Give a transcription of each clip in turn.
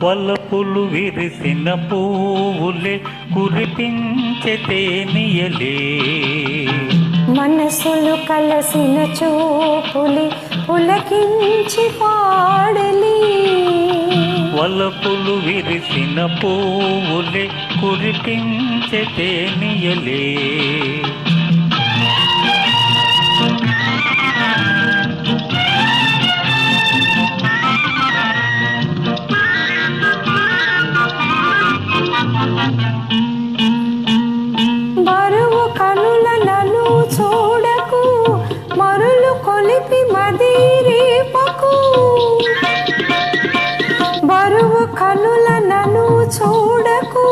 వలపులు విరిసిన పువ్వులే కురిపించే తేనియలే మనసులు కలసిన చూపులి పులకించి పాడలి వలపులు విరిసిన పువ్వులే కురిపించే తేనియలే బరువు కనుల నన్ను చూడకు మరులు కొలిపి మదిరేపకు బరువు కనుల నన్ను చూడకు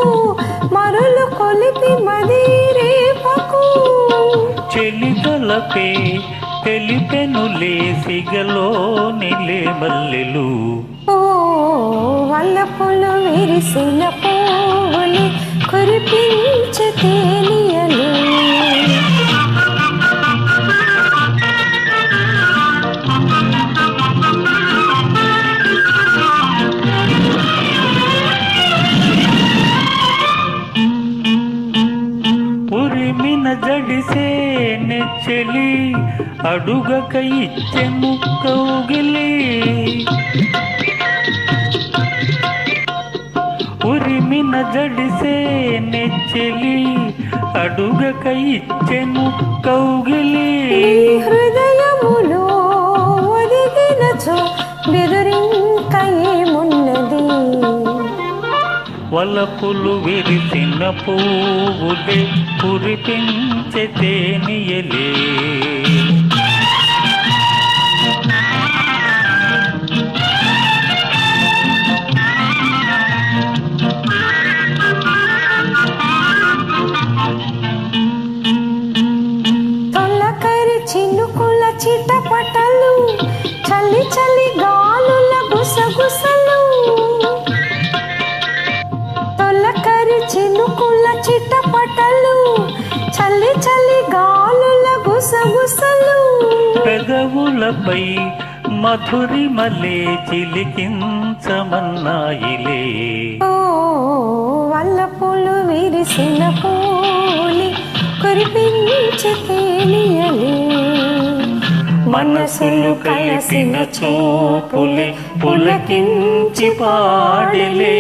మరులు కొలిపి మదిరేపకు చెలితలపే తెలిపెనులే సిగలో నిలే మల్లెలు ఓ వల్లపులు విరిసిన పువ్వులి కురిపించే తేనియలు ఉరిమిన జడిసే నెచ్చలి అడుగక ఇచ్చెను కౌగిలి ఉరిమిన జడిసే నెచ్చలి అడుగక ఇచ్చెను కౌగిలి హృదయములో ఒదిగినచో బెదిరింక ఏమున్నది వలపులు విరిసిన పువ్వులే కురిపించే తేనియలే తొలకరి చినుకుల చిటపటలు చలి చలి గాలుల గుసగుసలు తొలకరి చినుకుల చిటపటలు చలి చలి గాలుల గుసగుసలు పెదవులపై మధురిమలే చిలికించమన్నాయిలే ఓ వల్లపులు విరిసిన పూలి కురిపించే తేనియలే మనసులు కలిసిన చూపులే పులకించి పాడలే